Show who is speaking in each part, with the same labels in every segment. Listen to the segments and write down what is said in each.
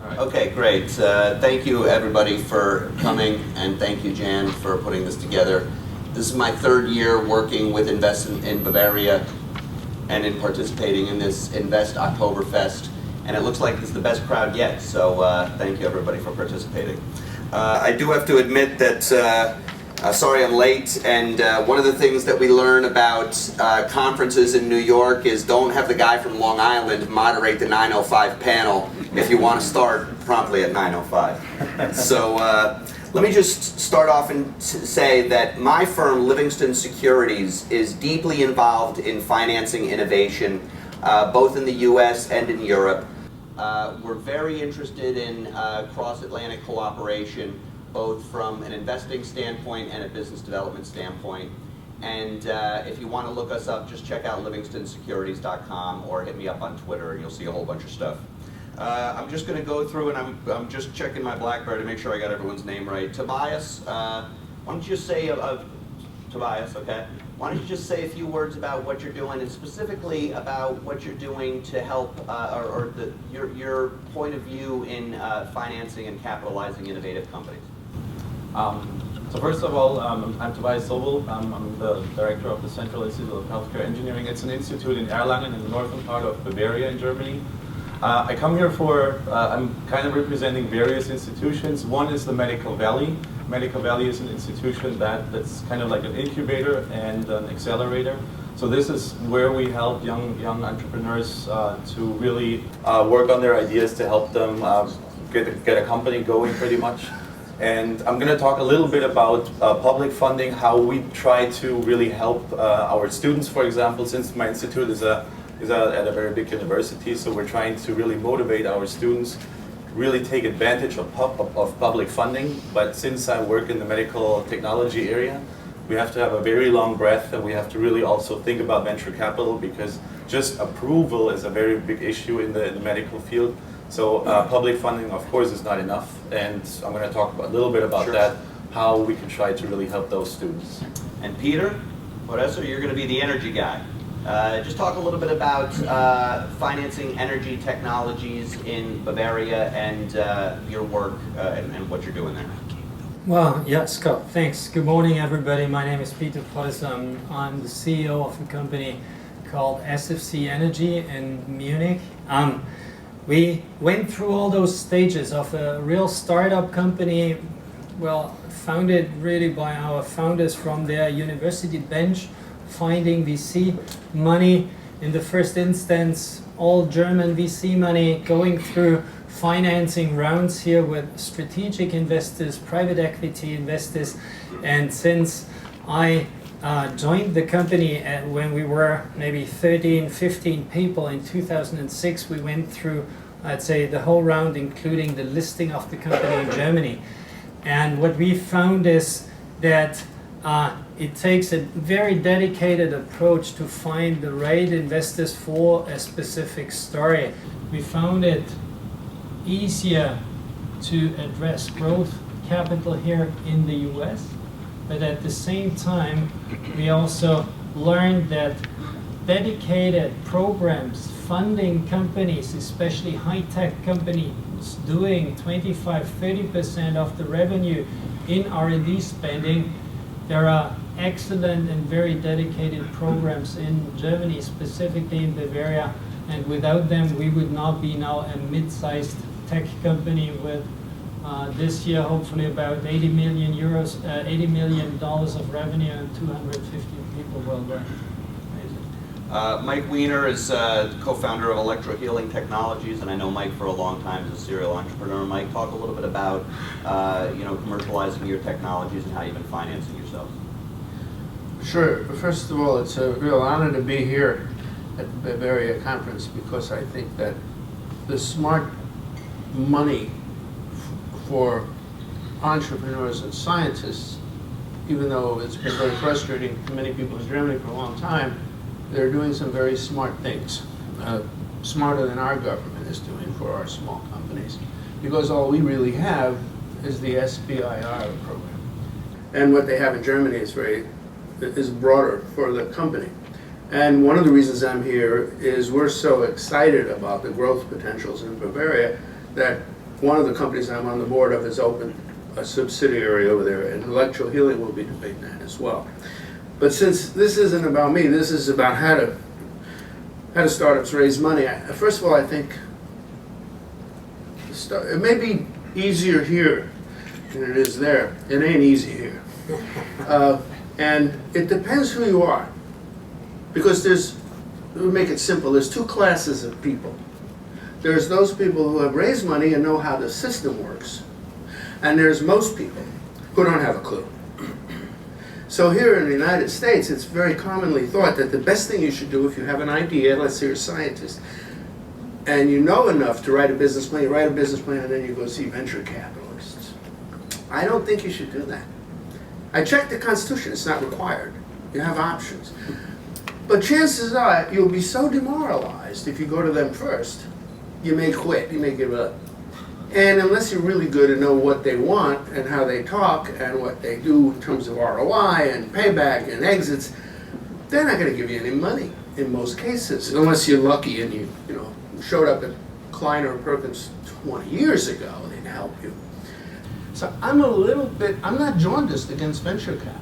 Speaker 1: Right.
Speaker 2: Okay, great. Thank you everybody for coming, and thank you Jan for putting this together. This is my third year working with Invest in Bavaria and in participating in this Invest OktoberFest, and it looks like it's the best crowd yet, so thank you everybody for participating. I do have to admit that sorry I'm late, and one of the things that we learn about conferences in New York is don't have the guy from Long Island moderate the 9:05 panel if you want to start promptly at 9:05. So let me just start off and say that my firm, Livingston Securities, is deeply involved in financing innovation, both in the US and in Europe. We're very interested in cross-Atlantic cooperation, both from an investing standpoint and a business development standpoint. And if you want to look us up, just check out livingstonsecurities.com or hit me up on Twitter and you'll see a whole bunch of stuff. I'm just going to go through and I'm just checking my BlackBerry to make sure I got everyone's name right. Tobias, why don't you just say, Tobias, okay? Why don't you just say a few words about what you're doing and specifically about what you're doing to help, your point of view in financing and capitalizing innovative companies.
Speaker 1: So first of all, I'm Tobias Sobel. I'm the director of the Central Institute of Healthcare Engineering. It's an institute in Erlangen in the northern part of Bavaria in Germany. I come here I'm kind of representing various institutions. One is the Medical Valley. Medical Valley is an institution that's kind of like an incubator and an accelerator. So this is where we help young entrepreneurs to really work on their ideas to help them get a company going pretty much. And I'm going to talk a little bit about public funding, how we try to really help our students, for example, since my institute is at a very big university, so we're trying to really motivate our students, really take advantage of public funding. But since I work in the medical technology area, we have to have a very long breath, and we have to really also think about venture capital, because just approval is a very big issue in the medical field. So public funding, of course, is not enough, and I'm going to talk a little bit about that, how we can try to really help those students.
Speaker 2: And Peter, you're going to be the energy guy. Just talk a little bit about financing energy technologies in Bavaria and your work and what you're doing there.
Speaker 3: Well, yeah, Scott, thanks. Good morning, everybody. My name is Peter Polis. I'm the CEO of a company called SFC Energy in Munich. We went through all those stages of a real startup company, well, founded really by our founders from their university bench, finding VC money in the first instance, all German VC money, going through financing rounds here with strategic investors, private equity investors. And since I joined the company when we were maybe 13, 15 people in 2006, we went through, I'd say, the whole round, including the listing of the company in Germany. And what we found is that it takes a very dedicated approach to find the right investors for a specific story. We found it easier to address growth capital here in the US, but at the same time, we also learned that dedicated programs funding companies, especially high-tech companies, doing 25-30% of the revenue in R&D spending. There are excellent and very dedicated programs in Germany, specifically in Bavaria, and without them we would not be now a mid-sized tech company with this year hopefully about 80 million dollars of revenue and 250 people worldwide.
Speaker 2: Mike Weiner is co-founder of Electro Healing Technologies, and I know Mike for a long time as a serial entrepreneur. Mike, talk a little bit about commercializing your technologies and how you've been financing yourselves.
Speaker 4: Sure. First of all, it's a real honor to be here at the Bavaria conference, because I think that the smart money for entrepreneurs and scientists, even though it's been very frustrating to many people in Germany for a long time, they're doing some very smart things, smarter than our government is doing for our small companies, because all we really have is the SBIR program. And what they have in Germany is broader for the company. And one of the reasons I'm here is we're so excited about the growth potentials in Bavaria that one of the companies I'm on the board of has opened a subsidiary over there, and Electro Healing will be debating that as well. But since this isn't about me, this is about how do startups raise money. First of all, I think it may be easier here than it is there. It ain't easy here. And it depends who you are. Because we'll make it simple, there's two classes of people. There's those people who have raised money and know how the system works. And there's most people who don't have a clue. So here in the United States, it's very commonly thought that the best thing you should do if you have an idea, let's say you're a scientist, and you know enough to write a business plan, you write a business plan and then you go see venture capitalists. I don't think you should do that. I checked the Constitution, it's not required. You have options. But chances are you'll be so demoralized if you go to them first, you may quit, you may give up. And unless you're really good and know what they want and how they talk and what they do in terms of ROI and payback and exits, they're not going to give you any money in most cases, unless you're lucky and you showed up at Kleiner Perkins 20 years ago, they'd help you. So I'm not jaundiced against venture capital.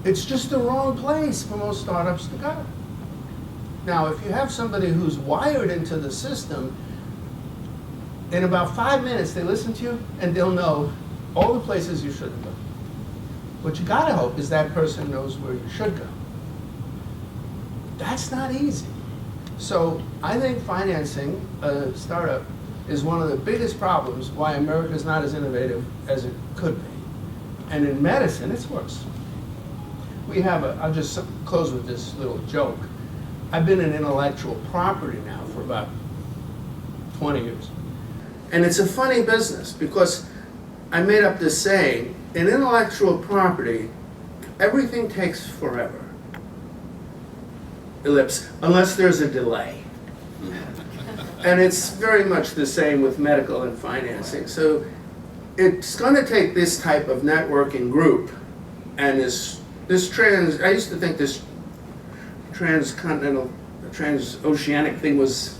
Speaker 4: It's just the wrong place for most startups to go. Now, if you have somebody who's wired into the system, in about 5 minutes they listen to you and they'll know all the places you shouldn't go. What you gotta hope is that person knows where you should go. That's not easy. So I think financing a startup is one of the biggest problems why America's not as innovative as it could be. And in medicine, it's worse. I'll just close with this little joke. I've been in intellectual property now for about 20 years. And it's a funny business because I made up this saying, in intellectual property, everything takes forever. Ellipse, unless there's a delay. And it's very much the same with medical and financing. So it's going to take this type of networking group and I used to think this transoceanic thing was,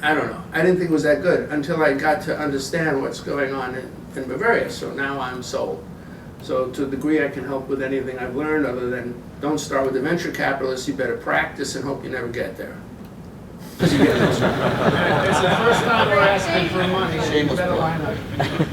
Speaker 4: I don't know, I didn't think it was that good until I got to understand what's going on in Bavaria. So now I'm sold. So to the degree I can help with anything I've learned other than don't start with the venture capitalists, you better practice and hope you never get there. It's the first time we're asking for money.
Speaker 2: Shameless
Speaker 4: Better
Speaker 2: plug.
Speaker 4: line up.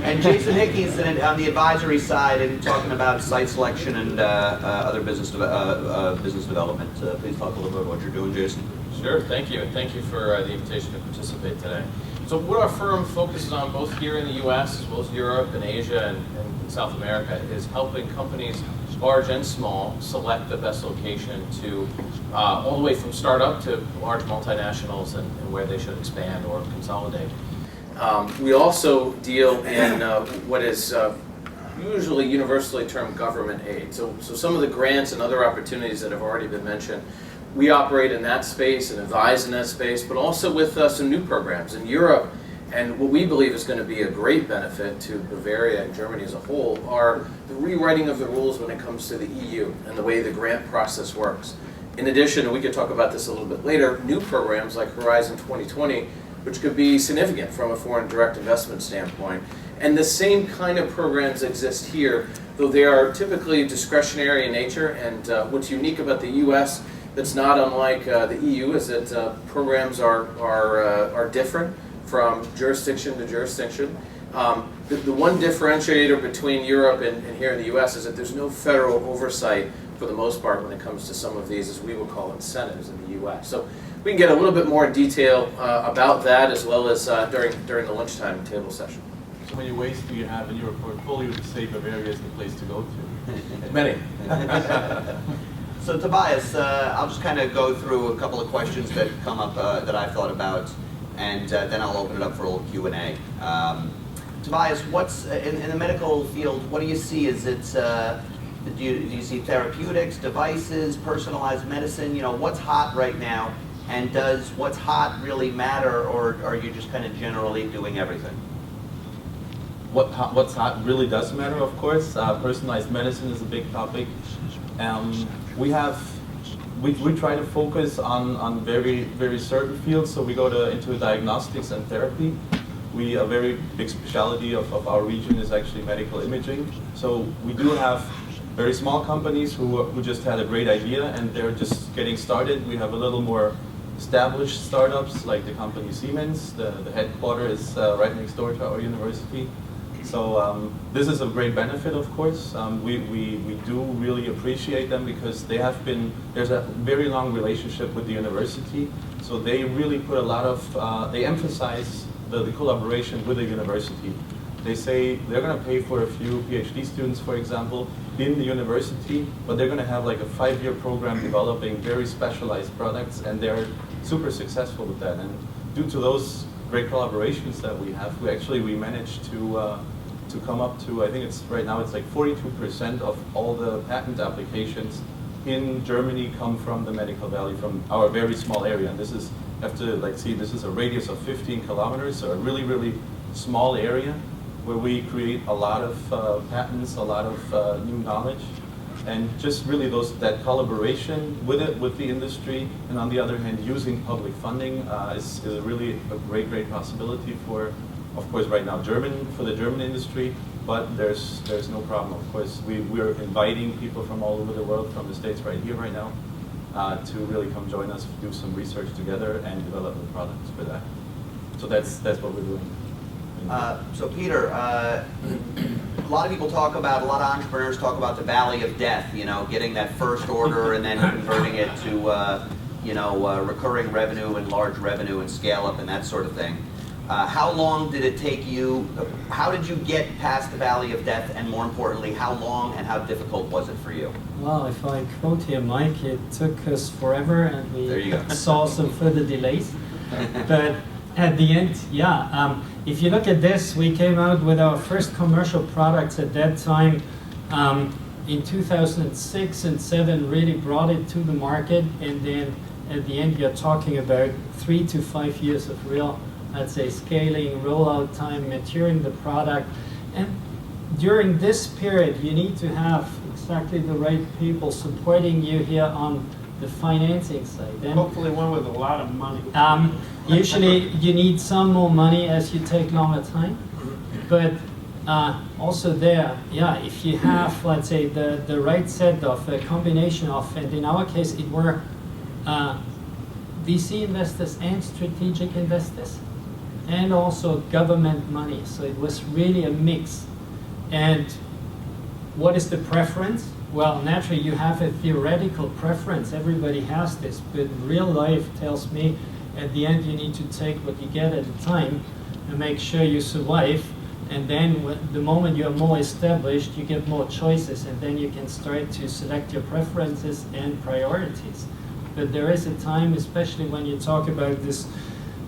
Speaker 2: And Jason Hickey's on the advisory side and talking about site selection and other business development. Please talk a little bit about what you're doing, Jason.
Speaker 5: Sure, thank you, and thank you for the invitation to participate today. So what our firm focuses on both here in the U.S. as well as Europe and Asia and South America is helping companies, large and small, select the best location to all the way from startup to large multinationals and where they should expand or consolidate. We also deal in what is usually universally termed government aid. So some of the grants and other opportunities that have already been mentioned, we operate in that space and advise in that space, but also with some new programs in Europe. And what we believe is going to be a great benefit to Bavaria and Germany as a whole are the rewriting of the rules when it comes to the EU and the way the grant process works. In addition, and we could talk about this a little bit later, new programs like Horizon 2020, which could be significant from a foreign direct investment standpoint. And the same kind of programs exist here, though they are typically discretionary in nature. And what's unique about the U.S. that's not unlike the EU is that programs are different from jurisdiction to jurisdiction. The one differentiator between Europe and here in the U.S. is that there's no federal oversight for the most part when it comes to some of these, as we would call incentives in the U.S. So we can get a little bit more detail about that as well as during the lunchtime table session.
Speaker 1: So many ways do you have in your portfolio to say Bavaria is the place to go to? Many.
Speaker 2: So Tobias, I'll just kind of go through a couple of questions that come up that I've thought about, and then I'll open it up for a little Q&A. Tobias, what's in the medical field? What do you see? Is it do you see therapeutics, devices, personalized medicine? You know, what's hot right now, and does what's hot really matter, or are you just kind of generally doing everything?
Speaker 1: What's hot really does matter, of course. Personalized medicine is a big topic. We try to focus on very certain fields, so we go into diagnostics and therapy. a very big specialty of our region is actually medical imaging. So we do have very small companies who just had a great idea and they're just getting started. We have a little more established startups like the company Siemens. The headquarters is right next door to our university. So this is a great benefit, of course. We do really appreciate them because there's a very long relationship with the university. So they really put a lot of, they emphasize the collaboration with the university. They say they're going to pay for a few PhD students, for example, in the university, but they're going to have like a 5-year program developing very specialized products, and they're super successful with that. And due to those great collaborations that we have, we managed to come up to, I think it's right now it's like 42% of all the patent applications in Germany come from the Medical Valley, from our very small area. And this is, you have to like see, this is a radius of 15 kilometers, so a really, really small area where we create a lot of patents, a lot of new knowledge, and just really that collaboration with the industry, and on the other hand, using public funding is really a great possibility for, of course, right now for the German industry. But there's no problem. Of course, we're inviting people from all over the world, from the States right here, right now, to really come join us, do some research together, and develop the products for that. So that's what we're doing.
Speaker 2: So Peter, a lot of people a lot of entrepreneurs talk about the valley of death, getting that first order and then converting it to, recurring revenue and large revenue and scale up and that sort of thing. How long did it take you, how did you get past the valley of death, and more importantly, how long and how difficult was it for you?
Speaker 3: Well, if I quote here, Mike, it took us forever and we
Speaker 2: go.
Speaker 3: saw some further delays. But at the end, if you look at this, we came out with our first commercial products at that time in 2006 and 2007, really brought it to the market, and then at the end you're talking about 3 to 5 years of real, I'd say, scaling, rollout time, maturing the product. And during this period you need to have exactly the right people supporting you here on the financing side. And
Speaker 4: Hopefully one with a lot of money.
Speaker 3: Usually you need some more money as you take longer time, but also there, if you have, let's say, the right set of a combination of, and in our case it were VC investors and strategic investors, and also government money, so it was really a mix. And what is the preference? Well, naturally you have a theoretical preference, everybody has this, but real life tells me at the end you need to take what you get at the time and make sure you survive, and then the moment you're more established you get more choices, and then you can start to select your preferences and priorities. But there is a time, especially when you talk about this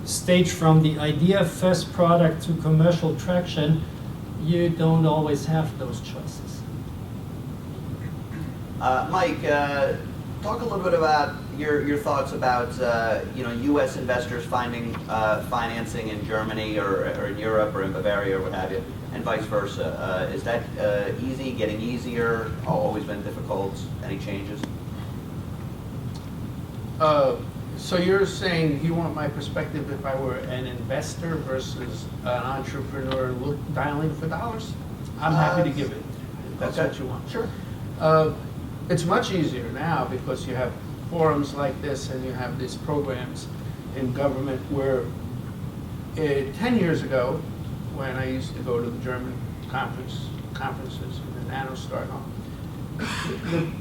Speaker 3: stage from the idea first product to commercial traction, you don't always have those choices.
Speaker 2: Mike, talk a little bit about your thoughts about U.S. investors finding financing in Germany or in Europe or in Bavaria or what have you, and vice versa. Is that easy, getting easier, always been difficult? Any changes?
Speaker 4: So you're saying you want my perspective if I were an investor versus an entrepreneur dialing for dollars? I'm happy to give it, if that's what you want.
Speaker 2: Sure.
Speaker 4: It's much easier now because you have forums like this and you have these programs in government where 10 years ago, when I used to go to the German conferences in the NanoStart Hall,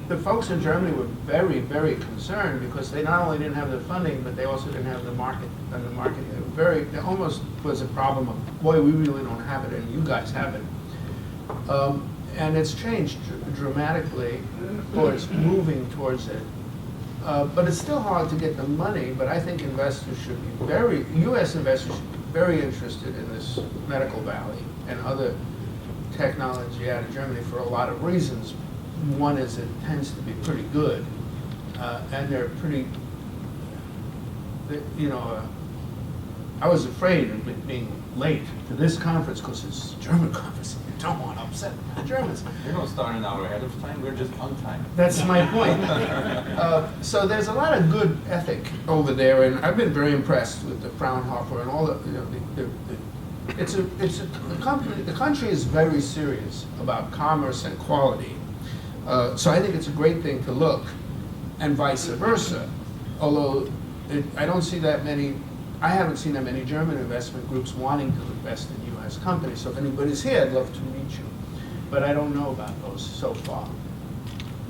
Speaker 4: the folks in Germany were very, very concerned because they not only didn't have the funding, but they also didn't have the market. And the market, there almost was a problem of, boy, we really don't have it, and you guys have it. And it's changed dramatically, or it's moving towards it. But it's still hard to get the money, but I think investors should be U.S. investors should be very interested in this Medical Valley and other technology out of Germany for a lot of reasons. One is it tends to be pretty good, and they're pretty, I was afraid of it being late to this conference because it's a German conference. You don't want to upset the Germans.
Speaker 1: You're going to start an hour ahead of time. We're just on time.
Speaker 4: That's my point. So there's a lot of good ethic over there, and I've been very impressed with the Fraunhofer and all the the country is very serious about commerce and quality. So I think it's a great thing to look, and vice versa. Although I haven't seen that many German investment groups wanting to invest in U.S. companies. So if anybody's here, I'd love to meet you. But I don't know about those so far.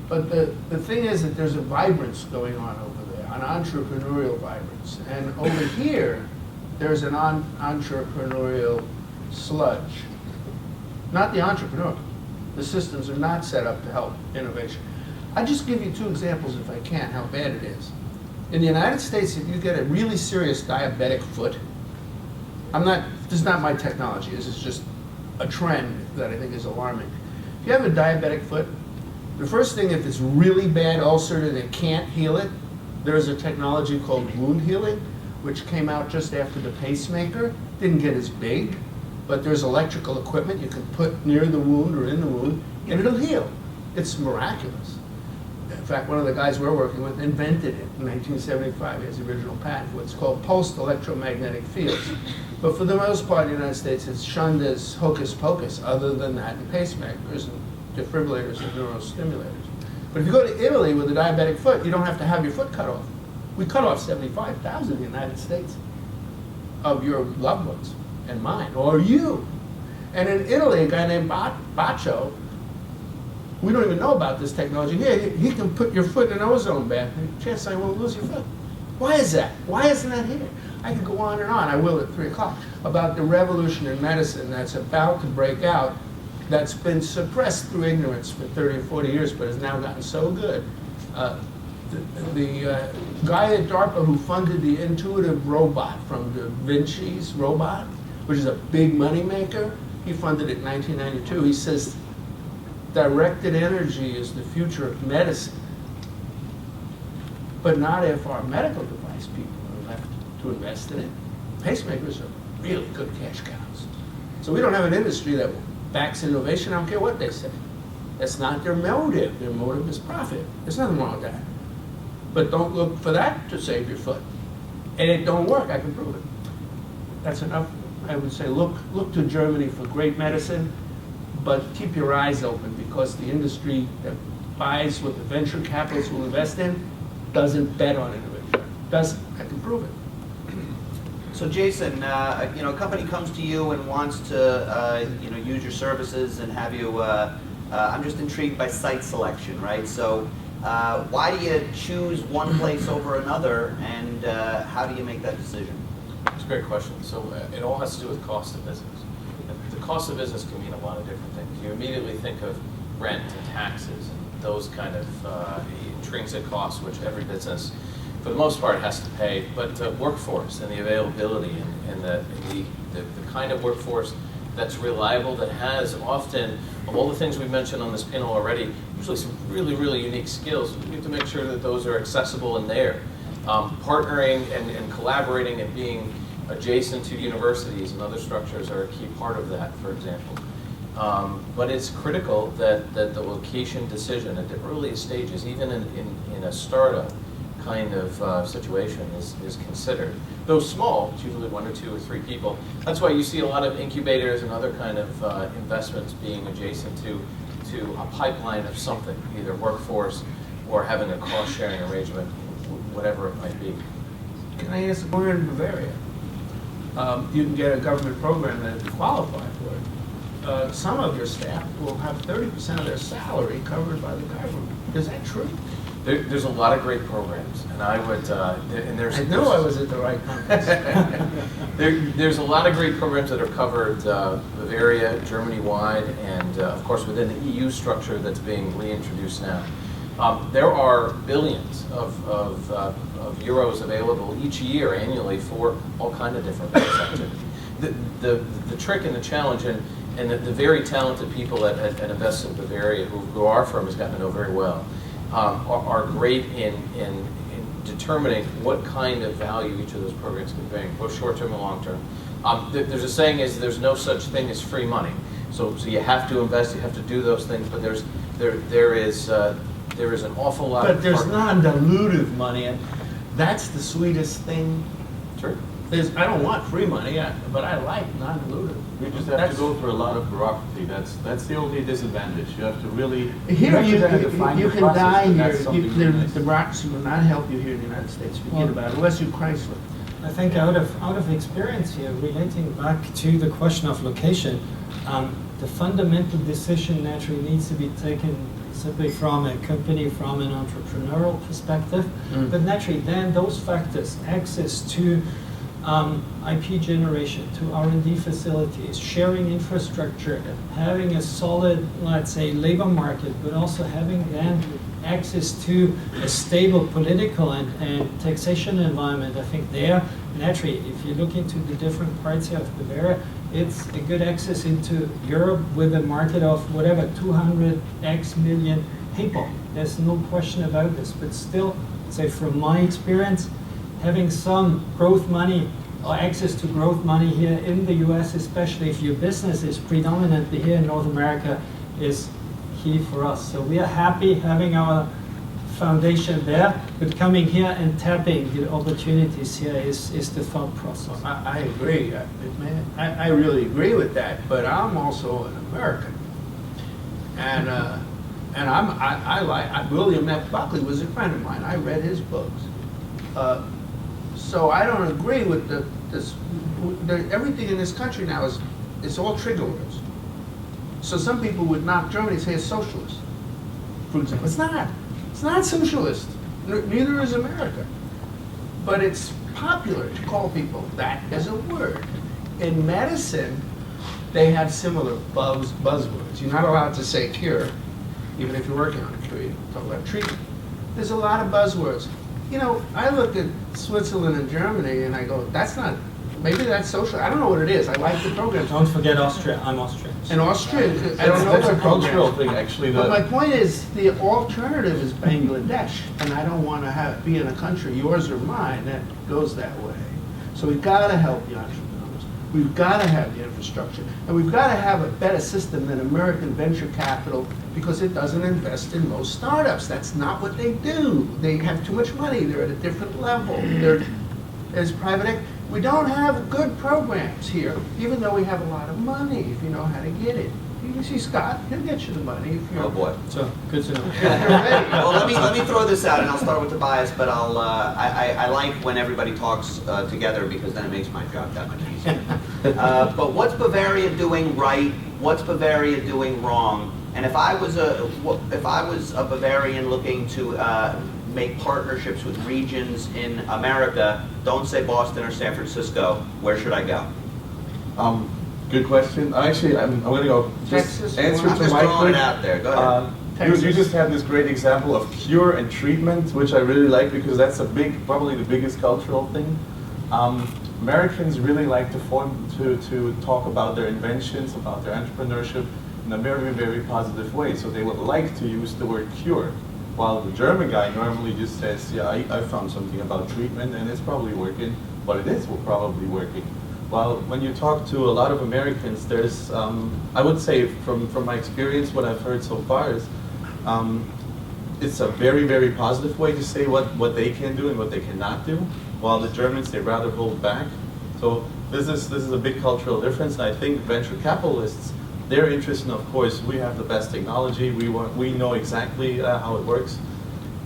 Speaker 4: But the thing is that there's a vibrance going on over there, an entrepreneurial vibrance. And over here, there's an entrepreneurial sludge. Not the entrepreneur. The systems are not set up to help innovation. I'll just give you two examples, if I can, how bad it is. In the United States, if you get a really serious diabetic foot, this is not my technology, this is just a trend that I think is alarming. If you have a diabetic foot, the first thing, if it's really bad ulcer and they can't heal it, there's a technology called wound healing, which came out just after the pacemaker. Didn't get as big, but there's electrical equipment you can put near the wound or in the wound, and it'll heal. It's miraculous. In fact, one of the guys we're working with invented it in 1975. He has the original patent. What's called pulsed electromagnetic fields. But for the most part, in the United States, it's shunned as hocus pocus, other than that, and pacemakers and defibrillators and neurostimulators. But if you go to Italy with a diabetic foot, you don't have to have your foot cut off. We cut off 75,000 in the United States of your loved ones and mine, or you. And in Italy, a guy named Baccio, we don't even know about this technology here. He can put your foot in an ozone bath, and chance I won't lose your foot. Why is that? Why isn't that here? I could go on and on, I will at 3 o'clock, about the revolution in medicine that's about to break out, that's been suppressed through ignorance for 30 or 40 years, but has now gotten so good. The guy at DARPA who funded the intuitive robot from Da Vinci's robot, which is a big money maker, he funded it in 1992. He says directed energy is the future of medicine, but not if our medical device people are left to invest in it. Pacemakers are really good cash cows. So we don't have an industry that backs innovation. I don't care what they say. That's not their motive. Their motive is profit. There's nothing wrong with that. But don't look for that to save your foot. And it don't work. I can prove it. That's enough. I would say look to Germany for great medicine, but keep your eyes open, because the industry that buys what the venture capitalists will invest in doesn't bet on innovation. Doesn't. I can prove it.
Speaker 6: So Jason, a company comes to you and wants to, use your services and have you. I'm just intrigued by site selection, right? So, why do you choose one place over another, and how do you make that decision?
Speaker 5: It's a great question. So it all has to do with cost of business. The cost of business can mean a lot of different things. You immediately think of rent and taxes and those kind of intrinsic costs, which every business, for the most part, has to pay. But workforce and the availability and the kind of workforce that's reliable, that has often, of all the things we mentioned on this panel already, usually some really, really unique skills. We have to make sure that those are accessible and there. Partnering and collaborating and being adjacent to universities and other structures are a key part of that, for example. But it's critical that the location decision at the earliest stages, even in a startup kind of situation, is considered. Though small, it's usually 1 or 2 or 3 people. That's why you see a lot of incubators and other kind of investments being adjacent to a pipeline of something, either workforce or having a cost-sharing arrangement, whatever it might be.
Speaker 4: Can I ask, we're in Bavaria. You can get a government program that you qualify for it. Some of your staff will have 30% of their salary covered by the government. Is that true?
Speaker 5: There's a lot of great programs, and I would, and there's.
Speaker 4: I know I was at the right conference.
Speaker 5: There's a lot of great programs that are covered Bavaria, Germany-wide, and of course within the EU structure that's being reintroduced now. There are billions of euros available each year annually for all kinds of different business activity. The trick and the challenge, and the very talented people at Invest in Bavaria, who our firm has gotten to know very well, are great in determining what kind of value each of those programs can bring, both short-term and long-term. There's a saying is there's no such thing as free money. So you have to invest, you have to do those things, but there is an awful lot.
Speaker 4: But there's non-dilutive money, and that's the sweetest thing
Speaker 5: Sure.
Speaker 4: I don't want free money, but I like non-dilutive.
Speaker 1: We just have to go through a lot of bureaucracy. That's the only disadvantage. You have to really
Speaker 4: Here,
Speaker 1: have to then define
Speaker 4: you
Speaker 1: your
Speaker 4: can
Speaker 1: process,
Speaker 4: die
Speaker 1: and
Speaker 4: here.
Speaker 1: that's something really nice.
Speaker 4: The bureaucracy will not help you here in the United States. Forget about it, unless you're Chrysler.
Speaker 3: I think out of experience here, relating back to the question of location, the fundamental decision naturally needs to be taken simply from a company, from an entrepreneurial perspective. But naturally, then those factors, access to IP generation, to R&D facilities, sharing infrastructure, having a solid, let's say, labor market, but also having then access to a stable political and taxation environment. I think there, naturally, if you look into the different parts here of Bavaria, it's a good access into Europe with a market of whatever, 200x million people. There's no question about this, but still, say from my experience, having some growth money or access to growth money here in the US, especially if your business is predominantly here in North America, is key for us. So we are happy having our foundation there, but coming here and tapping the opportunities here is the thought process.
Speaker 4: I agree. I really agree with that, but I'm also an American. And William F. Buckley was a friend of mine. I read his books. So I don't agree with everything in this country now is all trigger words. So some people would knock Germany and say it's socialist, for example. It's not. It's not socialist. Neither is America. But it's popular to call people that as a word. In medicine, they have similar buzzwords. You're not allowed to say cure, even if you're working on a cure. You talk about treatment. There's a lot of buzzwords. You know, I look at Switzerland and Germany and I go, that's not, maybe that's social. I don't know what it is. I like the programs.
Speaker 3: Don't forget Austria. I'm Austrian.
Speaker 4: In Austria, I don't know
Speaker 1: That's
Speaker 4: what
Speaker 1: a cultural
Speaker 4: programs.
Speaker 1: thing, actually.
Speaker 4: But my point is, the alternative is Bangladesh, and I don't want to be in a country, yours or mine, that goes that way. So we've got to help the entrepreneurs. We've got to have the infrastructure, and we've got to have a better system than American venture capital because it doesn't invest in most startups. That's not what they do. They have too much money. They're at a different level. There's private equity. We don't have good programs here, even though we have a lot of money if you know how to get it. You can see Scott, he'll get you the money if you're,
Speaker 2: Oh, boy.
Speaker 3: So, good to know.
Speaker 4: if you're ready.
Speaker 6: Well, let me throw this out, and I'll start with Tobias. But I like when everybody talks together because then it makes my job that much easier. But what's Bavaria doing right? What's Bavaria doing wrong? And if I was a Bavarian looking to make partnerships with regions in America, don't say Boston or San Francisco. Where should I go?
Speaker 1: Good question. Actually, I'm going to go
Speaker 4: Texas,
Speaker 1: just answer
Speaker 6: I'm
Speaker 1: to
Speaker 6: just
Speaker 1: my
Speaker 6: throwing
Speaker 1: quick.
Speaker 6: it out there. Go ahead.
Speaker 1: You just had this great example of cure and treatment, which I really like because that's probably the biggest cultural thing. Americans really like to talk about their inventions, about their entrepreneurship in a very, very positive way. So they would like to use the word cure. While the German guy normally just says, yeah, I found something about treatment and it's probably working, but it is probably working. Well, when you talk to a lot of Americans, there's, I would say from my experience, what I've heard so far is, it's a very, very positive way to say what they can do and what they cannot do, while the Germans, they rather hold back. So this is a big cultural difference, and I think venture capitalists, they're interested in, of course, we have the best technology, we know exactly how it works.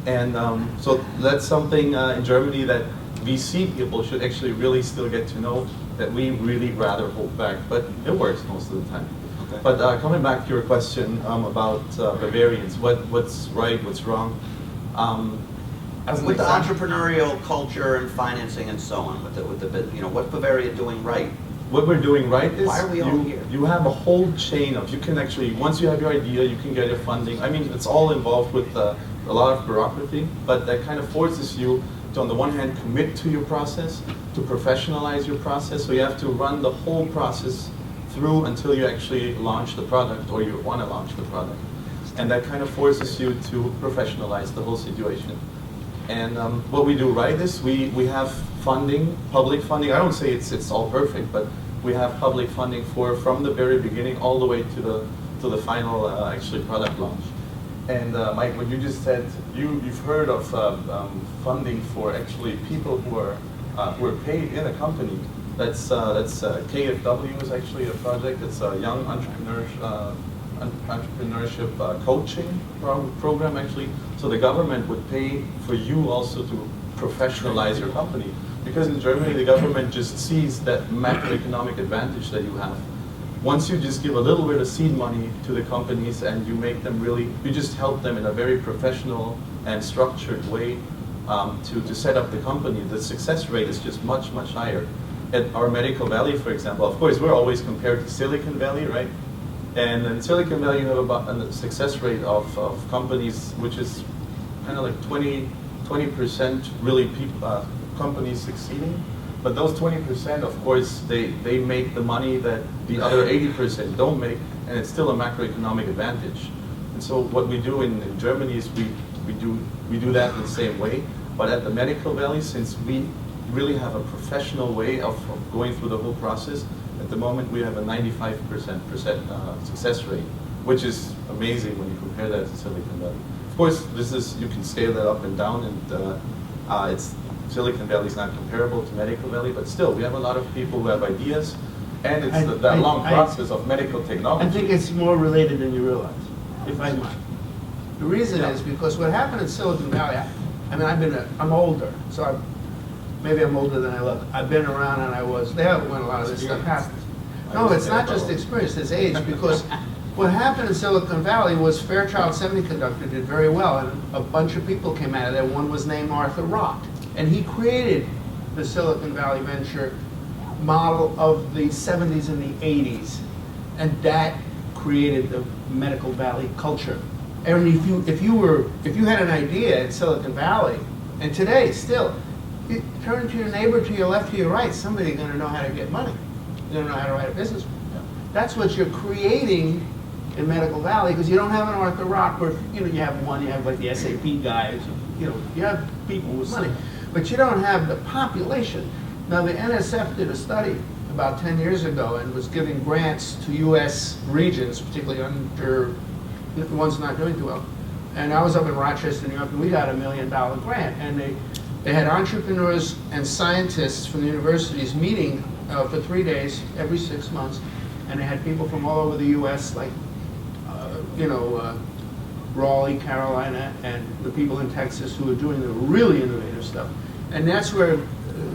Speaker 1: And so that's something in Germany that VC people should actually really still get to know, that we really rather hold back, but it works most of the time.
Speaker 2: Okay.
Speaker 1: But coming back to your question about Bavarians, what's right, what's wrong? As an
Speaker 6: With the
Speaker 1: example-
Speaker 6: entrepreneurial culture and financing and so on, with the what's Bavaria doing right?
Speaker 1: What we're doing right is
Speaker 6: Why are we all here?
Speaker 1: you have a whole chain of, you can actually, once you have your idea, you can get your funding. I mean, it's all involved with a lot of bureaucracy, but that kind of forces you to, on the one hand, commit to your process, to professionalize your process. So you have to run the whole process through until you actually launch the product or you want to launch the product. And that kind of forces you to professionalize the whole situation. And what we do right is we have funding, public funding. I don't say it's all perfect, but we have public funding from the very beginning all the way to the final actually product launch. And Mike, what you just said, you've heard of funding for actually people who are we're paid in a company. That's KFW is actually a project. It's a young entrepreneurship coaching program actually. So the government would pay for you also to professionalize your company. Because in Germany, the government just sees that macroeconomic advantage that you have. Once you just give a little bit of seed money to the companies and you make them really, you just help them in a very professional and structured way to set up the company, the success rate is just much, much higher. At our Medical Valley, for example, of course, we're always compared to Silicon Valley, right? And in Silicon Valley, you have about a success rate of companies, which is kind of like 20% really companies succeeding. But those 20%, of course, they make the money that the other 80% don't make, and it's still a macroeconomic advantage. And so what we do in Germany is we do that in the same way. But at the Medical Valley, since we really have a professional way of going through the whole process, at the moment we have a 95% success rate, which is amazing when you compare that to Silicon Valley. Of course, you can scale that up and down, and Silicon Valley is not comparable to Medical Valley, but still, we have a lot of people who have ideas, and it's that long process of medical technology.
Speaker 4: I think it's more related than you realize, if I might. The reason is because what happened in Silicon Valley, I'm older, so maybe I'm older than I look. I've been around and they have when a lot of this stuff happens. No, it's not just experience, it's age, because what happened in Silicon Valley was Fairchild Semiconductor did very well, and a bunch of people came out of there. One was named Arthur Rock, and he created the Silicon Valley venture model of the 70s and the 80s, and that created the Medical Valley culture. And if you had an idea in Silicon Valley, and today still, you turn to your neighbor, to your left, to your right, somebody's going to know how to get money. They're going to know how to write a business plan. That's what you're creating in Medical Valley, because you don't have an Arthur Rock, where you have like the SAP guys, you have people with money, but you don't have the population. Now the NSF did a study about 10 years ago and was giving grants to U.S. regions, particularly under the ones not doing too well. And I was up in Rochester, New York, and we got $1 million grant, and they had entrepreneurs and scientists from the universities meeting for 3 days every 6 months, and they had people from all over the U.S., like Raleigh, Carolina, and the people in Texas who are doing the really innovative stuff. And that's where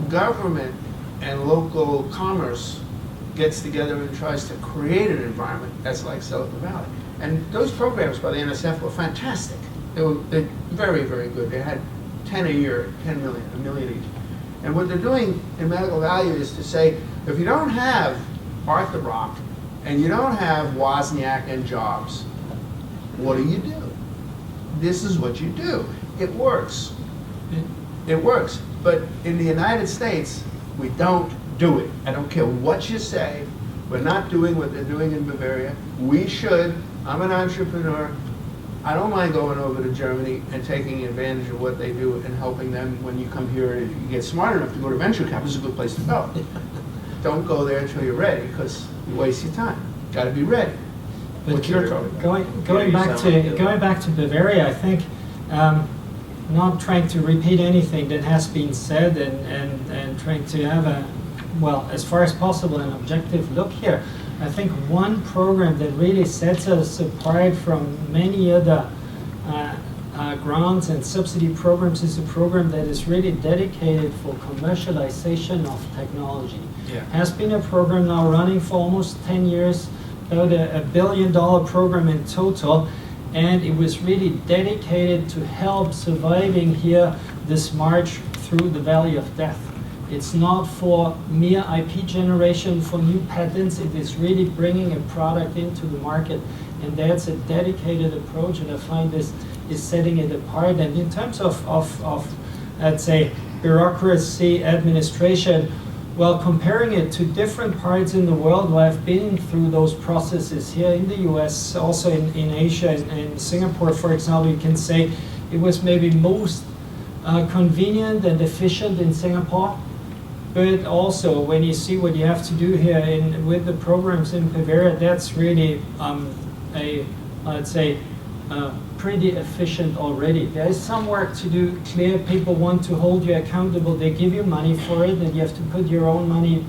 Speaker 4: government and local commerce gets together and tries to create an environment that's like Silicon Valley. And those programs by the NSF were fantastic. They're very, very good. They had 10 a year, 10 million, $1 million each. And what they're doing in Medical Valley is to say, if you don't have Arthur Rock and you don't have Wozniak and Jobs, what do? This is what you do. It works. It works. But in the United States, we don't do it. I don't care what you say. We're not doing what they're doing in Bavaria. We should. I'm an entrepreneur. I don't mind going over to Germany and taking advantage of what they do and helping them when you come here. If you get smart enough to go to venture capital, it's a good place to go. Don't go there until you're ready, because you waste your time. Got to be ready. What's your talk?
Speaker 3: Going back to Bavaria, I think not trying to repeat anything that has been said and trying to have as far as possible, an objective look here. I think one program that really sets us apart from many other grants and subsidy programs is a program that is really dedicated for commercialization of technology. Yeah. Has been a program now running for almost 10 years, about $1 billion program in total, and it was really dedicated to help surviving here this march through the valley of death. It's not for mere IP generation, for new patents. It is really bringing a product into the market, and that's a dedicated approach, and I find this is setting it apart. And in terms of let's say, bureaucracy, administration, well, comparing it to different parts in the world where I've been through those processes here in the US, also in Asia, in Singapore, for example, you can say it was maybe most convenient and efficient in Singapore. But also, when you see what you have to do here with the programs in Bavaria, that's really let's say, pretty efficient already. There is some work to do. Clear, people want to hold you accountable. They give you money for it, and you have to put your own money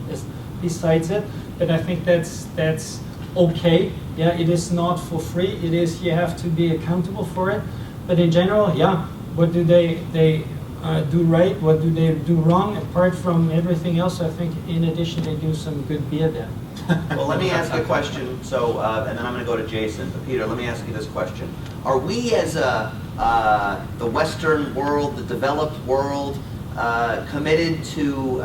Speaker 3: besides it. But I think that's okay. Yeah, it is not for free. It is, you have to be accountable for it. But in general, yeah, what do they do right? What do they do wrong? Apart from everything else, I think in addition they do some good beer there.
Speaker 6: Well, let me ask a question. So, and then I'm going to go to Jason. But Peter, let me ask you this question: are we, as the Western world, the developed world, committed to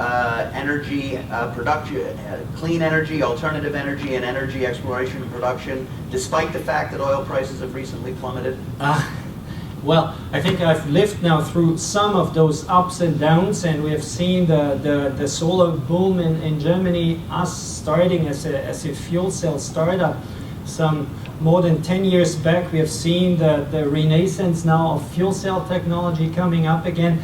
Speaker 6: energy production, clean energy, alternative energy, and energy exploration and production, despite the fact that oil prices have recently plummeted?
Speaker 3: Well, I think I've lived now through some of those ups and downs, and we have seen the solar boom in Germany, us starting as a fuel cell startup some more than 10 years back. We have seen the renaissance now of fuel cell technology coming up again.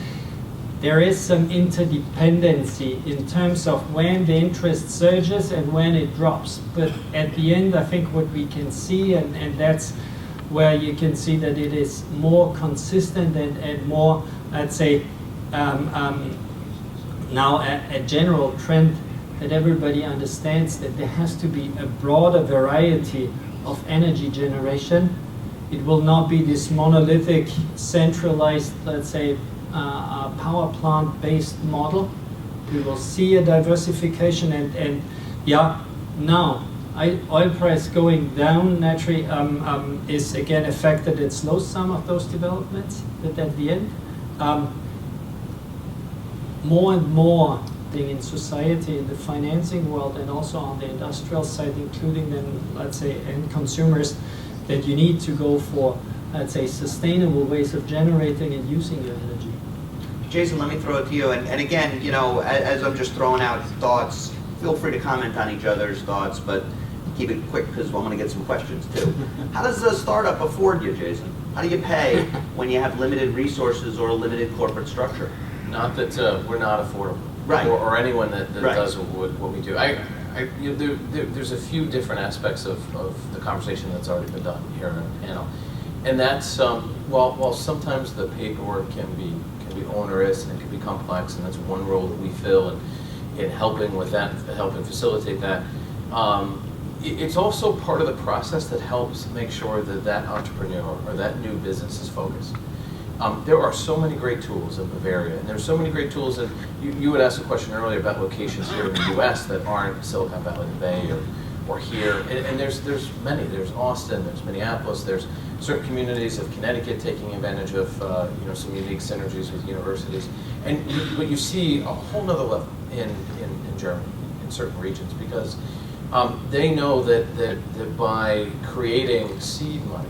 Speaker 3: There is some interdependency in terms of when the interest surges and when it drops. But at the end, I think what we can see, and that's where you can see that it is more consistent and more, let's say, now a general trend that everybody understands that there has to be a broader variety of energy generation. It will not be this monolithic, centralized, let's say, power plant-based model. We will see a diversification, and yeah, now oil price going down naturally is again a factor that slows some of those developments. But at the end, more and more thing in society, in the financing world, and also on the industrial side, including then, let's say, end consumers, that you need to go for, let's say, sustainable ways of generating and using your energy.
Speaker 6: Jason, let me throw it to you. And again, you know, as I'm just throwing out thoughts, feel free to comment on each other's thoughts, but keep it quick because I'm going to get some questions too. How does a startup afford you, Jason? How do you pay when you have limited resources or a limited corporate structure?
Speaker 5: Not that we're not affordable,
Speaker 6: right?
Speaker 5: Or anyone that
Speaker 6: right.
Speaker 5: does what we do. There's a few different aspects of the conversation that's already been done here on the panel, and that's while sometimes the paperwork can be onerous and it can be complex, and that's one role that we fill in helping with that, helping facilitate that. It's also part of the process that helps make sure that entrepreneur or that new business is focused. There are so many great tools in Bavaria, and there's so many great tools, and you had asked a question earlier about locations here in the U.S. that aren't Silicon Valley, the Bay, or here, and there's many. There's Austin, there's Minneapolis, there's certain communities of Connecticut taking advantage of some unique synergies with universities, but you see a whole nother level in Germany, in certain regions, because they know that by creating seed money,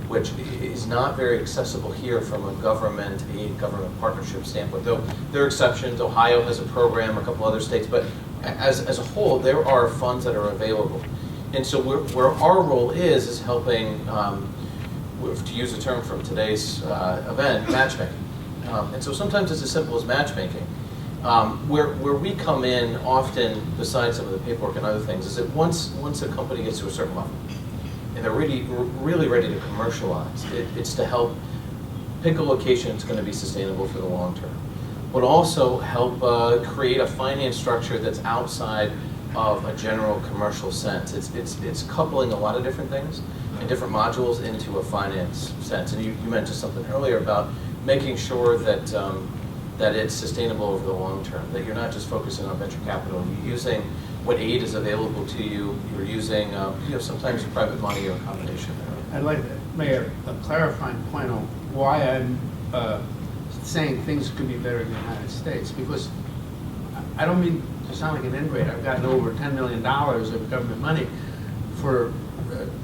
Speaker 5: which is not very accessible here from a government partnership standpoint. Though there are exceptions. Ohio has a program, a couple other states, but as a whole, there are funds that are available. And so where our role is helping, to use a term from today's event, matchmaking. And so sometimes it's as simple as matchmaking. Where we come in often, besides some of the paperwork and other things, is that once a company gets to a certain level, and they're really ready to commercialize, it's to help pick a location that's going to be sustainable for the long term, but also help create a finance structure that's outside of a general commercial sense. It's coupling a lot of different things and different modules into a finance sense. And you mentioned something earlier about making sure that it's sustainable over the long term, that you're not just focusing on venture capital, you're using what aid is available to you, you're using sometimes private money or a combination thereof.
Speaker 4: I'd like to make a clarifying point on why I'm saying things could be better in the United States, because I don't mean to sound like an ingrate. I've gotten over $10 million of government money for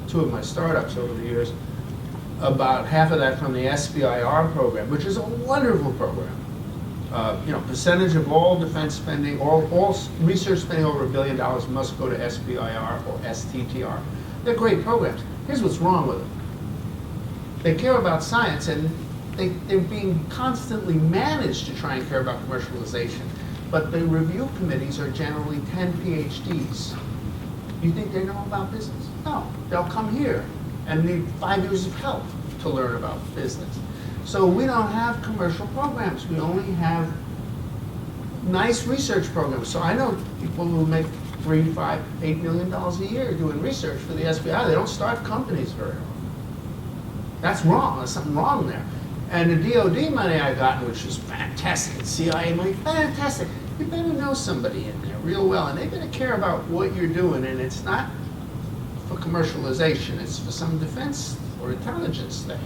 Speaker 4: two of my startups over the years, about half of that from the SBIR program, which is a wonderful program. Percentage of all defense spending, all research spending over $1 billion must go to SBIR or STTR. They're great programs. Here's what's wrong with them. They care about science, and they're being constantly managed to try and care about commercialization. But the review committees are generally 10 PhDs. You think they know about business? No. They'll come here and need 5 years of help to learn about business. So we don't have commercial programs. We only have nice research programs. So I know people who make $3, $5, $8 million a year doing research for the SBI. They don't start companies very often. That's wrong. There's something wrong there. And the DOD money I got, which was fantastic, and CIA money, fantastic. You better know somebody in there real well, and they better care about what you're doing. And it's not for commercialization. It's for some defense or intelligence thing.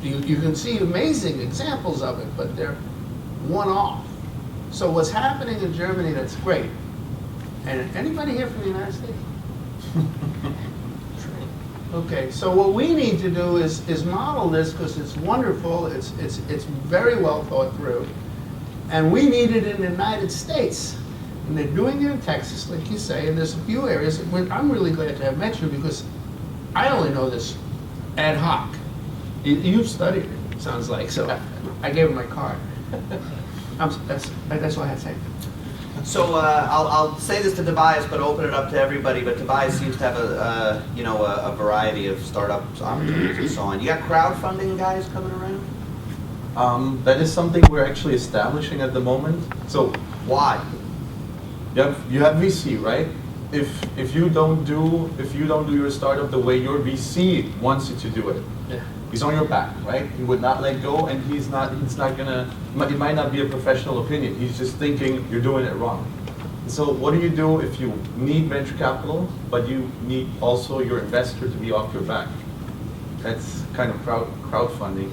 Speaker 4: You can see amazing examples of it, but they're one-off. So what's happening in Germany that's great, and anybody here from the United States? Okay, so what we need to do is model this because it's wonderful, it's very well thought through, and we need it in the United States. And they're doing it in Texas, like you say, and there's a few areas. I'm really glad to have met you because I only know this ad hoc. You've studied it, sounds like, so I gave him my card. That's all I had to say.
Speaker 6: So I'll say this to Tobias, but open it up to everybody. But Tobias seems to have a variety of startups opportunities and so on. You got crowdfunding guys coming around?
Speaker 1: That is something we're actually establishing at the moment. So
Speaker 6: Why?
Speaker 1: you have VC, right? If you don't do your startup the way your VC wants you to do it,
Speaker 4: Yeah.
Speaker 1: he's on your back, right? He would not let go, and he's not gonna. It might not be a professional opinion. He's just thinking you're doing it wrong. So what do you do if you need venture capital, but you need also your investor to be off your back? That's kind of crowdfunding.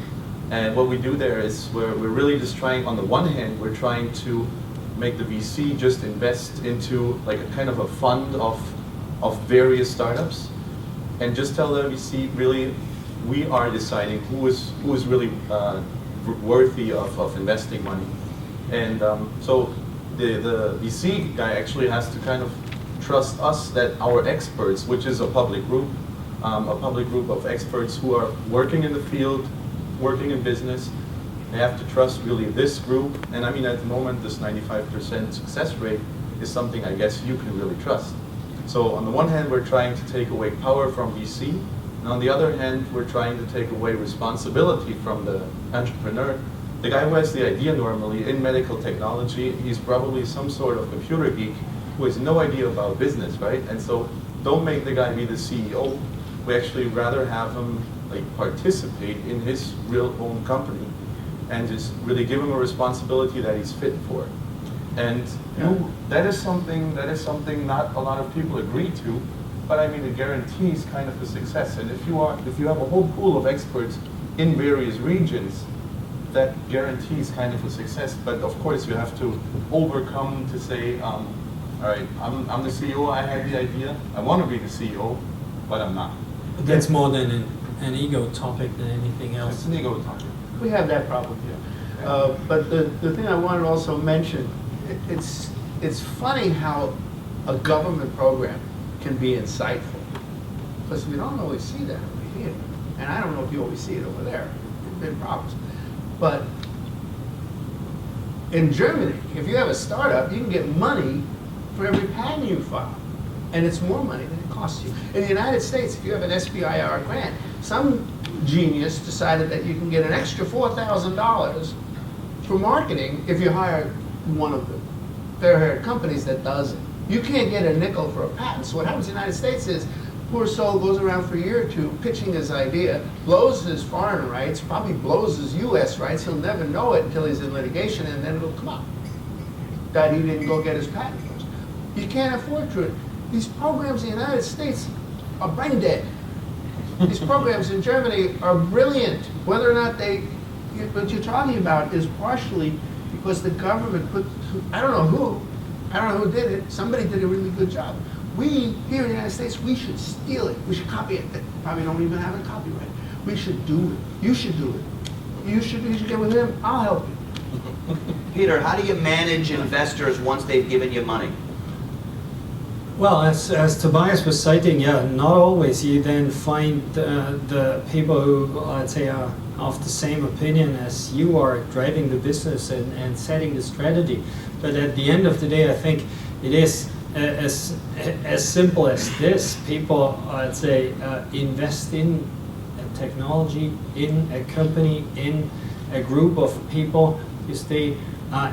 Speaker 1: And what we do there is we're really just trying. On the one hand, we're trying to make the VC just invest into like a kind of a fund of various startups, and just tell the VC really, we are deciding who is really worthy of investing money. And so the VC guy actually has to kind of trust us that our experts, which is a public group of experts who are working in the field, working in business, they have to trust really this group. And I mean, at the moment, this 95% success rate is something I guess you can really trust. So on the one hand, we're trying to take away power from VC, and on the other hand, we're trying to take away responsibility from the entrepreneur. The guy who has the idea normally in medical technology, he's probably some sort of computer geek who has no idea about business, right? And so don't make the guy be the CEO. We actually rather have him like participate in his real own company and just really give him a responsibility that he's fit for. And that is something not a lot of people agree to, but I mean it guarantees kind of a success. And if you have a whole pool of experts in various regions, that guarantees kind of a success. But of course you have to overcome to say, all right, I'm the CEO, I had the idea, I want to be the CEO, but I'm not.
Speaker 3: That's more than an ego topic than anything else.
Speaker 1: It's an ego topic.
Speaker 4: We have that problem here. But the thing I wanted to also mention, it's funny how a government program can be insightful, because we don't always see that over here. And I don't know if you always see it over there. There's been problems. But in Germany, if you have a startup, you can get money for every patent you file. And it's more money than it costs you. In the United States, if you have an SBIR grant, some genius decided that you can get an extra $4,000 for marketing if you hire one of the fair-haired companies that does it. You can't get a nickel for a patent. So what happens in the United States is, poor soul goes around for a year or two pitching his idea, blows his foreign rights, probably blows his US rights, he'll never know it until he's in litigation, and then it'll come up that he didn't go get his patent first. You can't afford to. These programs in the United States are brain dead. These programs in Germany are brilliant. Whether or not what you're talking about is partially because the government I don't know who did it. Somebody did a really good job. We, here in the United States, we should steal it. We should copy it. They probably don't even have a copyright. We should do it. You should do it. You should get with him. I'll help you.
Speaker 6: Peter, how do you manage investors once they've given you money?
Speaker 3: Well, as Tobias was citing, not always you then find the people who, let's say, are of the same opinion as you are, driving the business and setting the strategy. But at the end of the day, I think it is as simple as this. People, let's say, invest in technology in a company, in a group of people, is they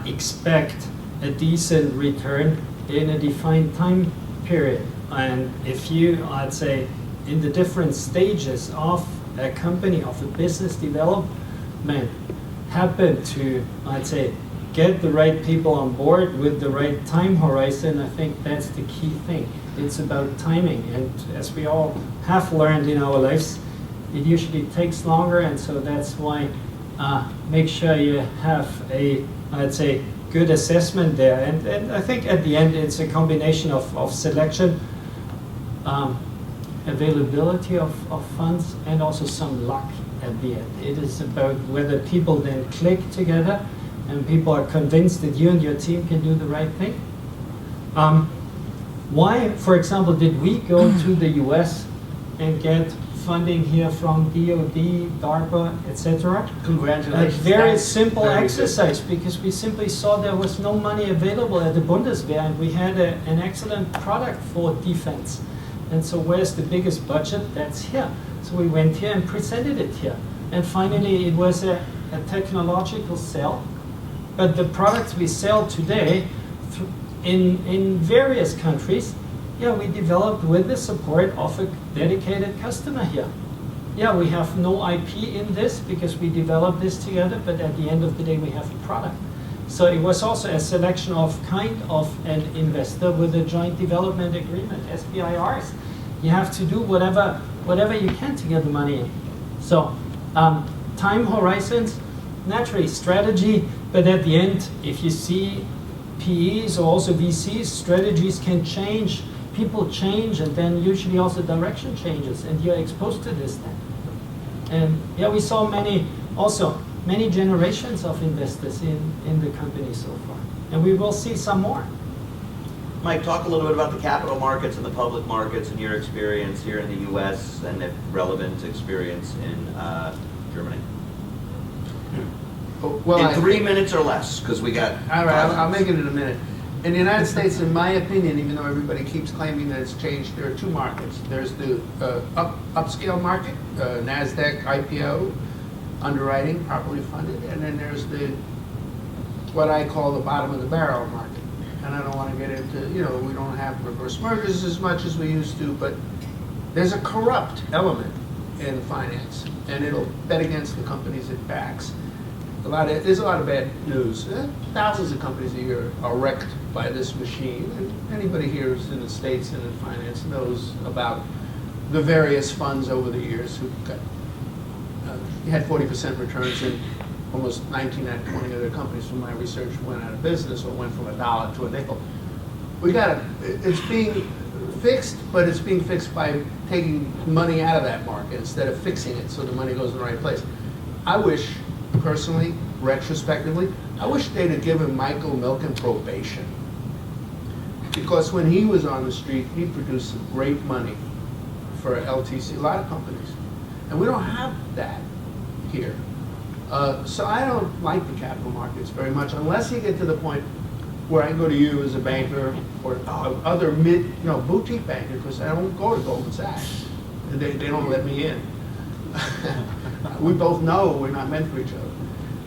Speaker 3: expect a decent return in a defined time period. And if you, I'd say, in the different stages of a company, of a business development, happen to, I'd say, get the right people on board with the right time horizon, I think that's the key thing. It's about timing, and as we all have learned in our lives, it usually takes longer, and so that's why make sure you have a, I'd say, good assessment there. And I think at the end it's a combination of selection, availability of funds, and also some luck at the end. It is about whether people then click together and people are convinced that you and your team can do the right thing. Why, for example, did we go to the US and get funding here from DoD, DARPA, etc.?
Speaker 6: Congratulations.
Speaker 3: A very
Speaker 6: That's
Speaker 3: simple
Speaker 6: very good.
Speaker 3: exercise, because we simply saw there was no money available at the Bundeswehr, and we had an excellent product for defense. And so where's the biggest budget? That's here. So we went here and presented it here. And finally it was a technological sell. But the products we sell today in various countries, yeah, we developed with the support of a dedicated customer here. Yeah, we have no IP in this because we developed this together, but at the end of the day we have a product. So it was also a selection of kind of an investor with a joint development agreement, SBIRs. You have to do whatever you can to get the money in. So time horizons, naturally strategy, but at the end, if you see PEs or also VCs, strategies can change, people change, and then usually also direction changes, and you're exposed to this then. And yeah, we saw many generations of investors in the company so far, and we will see some more.
Speaker 6: Mike, talk a little bit about the capital markets and the public markets and your experience here in the U.S. and if relevant experience in Germany.
Speaker 4: Well,
Speaker 6: In 3 minutes or less, because we got.
Speaker 4: All right, I'll make it in a minute. In the United States, in my opinion, even though everybody keeps claiming that it's changed, there are two markets. There's the upscale market, NASDAQ IPO, underwriting, properly funded, and then there's what I call the bottom of the barrel market. And I don't want to get into, we don't have reverse mergers as much as we used to, but there's a corrupt element in finance, and it'll bet against the companies it backs. There's a lot of bad news. Thousands of companies a year are wrecked by this machine, and anybody here who's in the States and in finance knows about the various funds over the years who got had 40% returns, and almost 19 out of 20 other companies from my research went out of business or went from $1 to a nickel. It's being fixed, but it's being fixed by taking money out of that market instead of fixing it so the money goes in the right place. I wish, personally, retrospectively, I wish they'd have given Michael Milken probation. Because when he was on the street, he produced some great money for LTC, a lot of companies. And we don't have that here. So I don't like the capital markets very much, unless you get to the point where I can go to you as a banker or other boutique banker, because I don't go to Goldman Sachs. They don't let me in. We both know we're not meant for each other.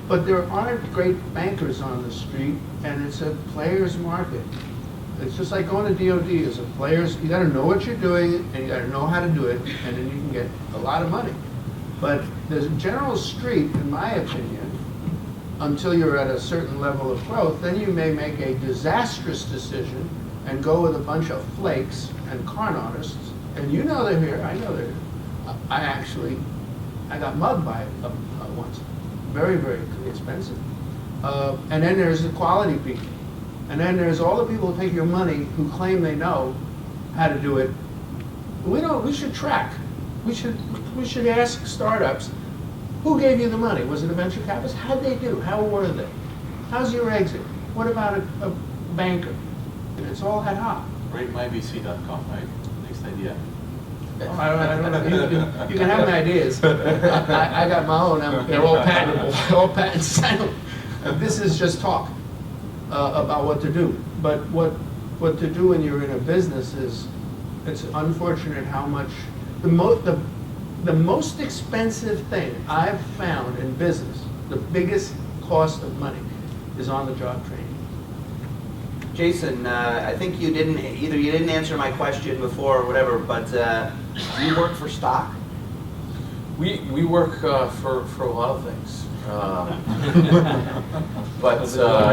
Speaker 4: But there aren't great bankers on the street, and it's a player's market. It's just like going to DoD as a player's. You got to know what you're doing, and you got to know how to do it, and then you can get a lot of money. But the general street, in my opinion, until you're at a certain level of growth, then you may make a disastrous decision and go with a bunch of flakes and con artists. And you know they're here. I know they're here. I got mugged by it once. Very, very expensive. And then there's the quality people. And then there's all the people who take your money who claim they know how to do it. We should track. We should ask startups, who gave you the money? Was it a venture capitalist? How'd they do? How were they? How's your exit? What about a banker? And it's all ad hoc.
Speaker 1: RateMyVC.com, right? Next idea.
Speaker 4: I don't know. You can have my ideas. I got my own. They're all patentable. All patents. This is just talk about what to do. But what to do when you're in a business is, it's unfortunate how much the the most expensive thing I've found in business, the biggest cost of money, is on-the-job training.
Speaker 6: Jason, I think you didn't answer my question before or whatever, but do you work for stock?
Speaker 5: We work for a lot of things. But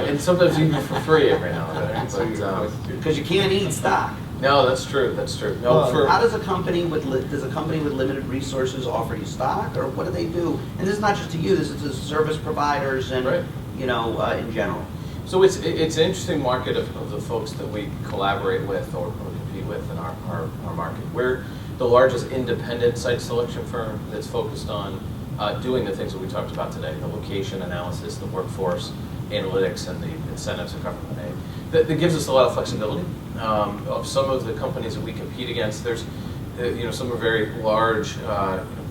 Speaker 5: and sometimes even for free every now and then. But
Speaker 6: Because you can't eat stock.
Speaker 5: no, that's true. That's true. No,
Speaker 6: How does a company with limited resources offer you stock, or what do they do? And this is not just to you. This is to service providers and
Speaker 5: Right.
Speaker 6: in general.
Speaker 5: So it's an interesting market of the folks that we collaborate with or compete with in our market. We're the largest independent site selection firm that's focused on doing the things that we talked about today: the location analysis, the workforce analytics, and the incentives and government aid. That gives us a lot of flexibility. Of some of the companies that we compete against, there's some are very large,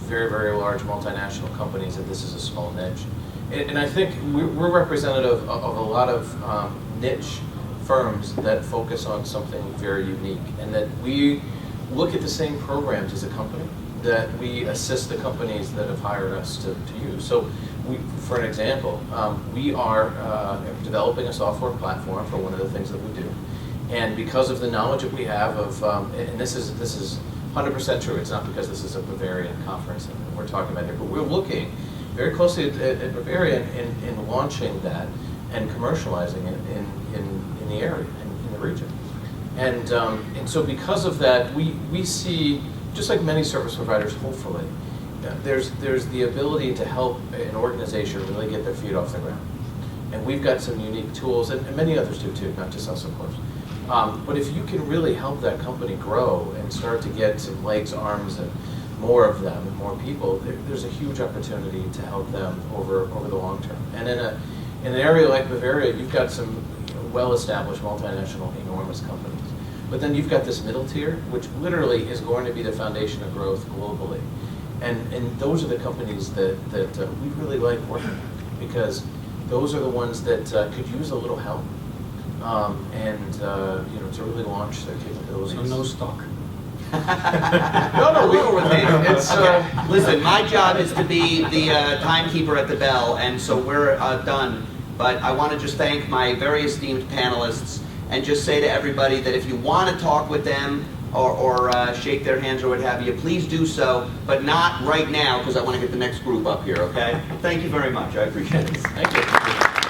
Speaker 5: very large multinational companies, and this is a small niche. And I think we're representative of a lot of niche firms that focus on something very unique, and that we look at the same programs as a company, that we assist the companies that have hired us to use. So, for an example, we are developing a software platform for one of the things that we do. And because of the knowledge that we have of, and this is 100% true, it's not because this is a Bavarian conference and we're talking about it, but we're looking very closely at Bavaria in launching that and commercializing it in the area, in the region. And so because of that, we see, just like many service providers, hopefully, there's the ability to help an organization really get their feet off the ground. And we've got some unique tools, and many others do too, not just us, of course. But if you can really help that company grow and start to get some legs, arms, and more of them, and more people, there's a huge opportunity to help them over the long term. And in an area like Bavaria, you've got some well-established multinational, enormous companies. But then you've got this middle tier, which literally is going to be the foundation of growth globally. And those are the companies that we really like working with, because those are the ones that could use a little help, and to really launch their capabilities.
Speaker 3: So no stock.
Speaker 5: No,
Speaker 6: Listen, my job is to be the timekeeper at the bell, and so we're done. But I want to just thank my very esteemed panelists, and just say to everybody that if you want to talk with them or shake their hands or what have you, please do so, but not right now, because I want to get the next group up here, okay? Thank you very much. I appreciate it.
Speaker 5: Thank you.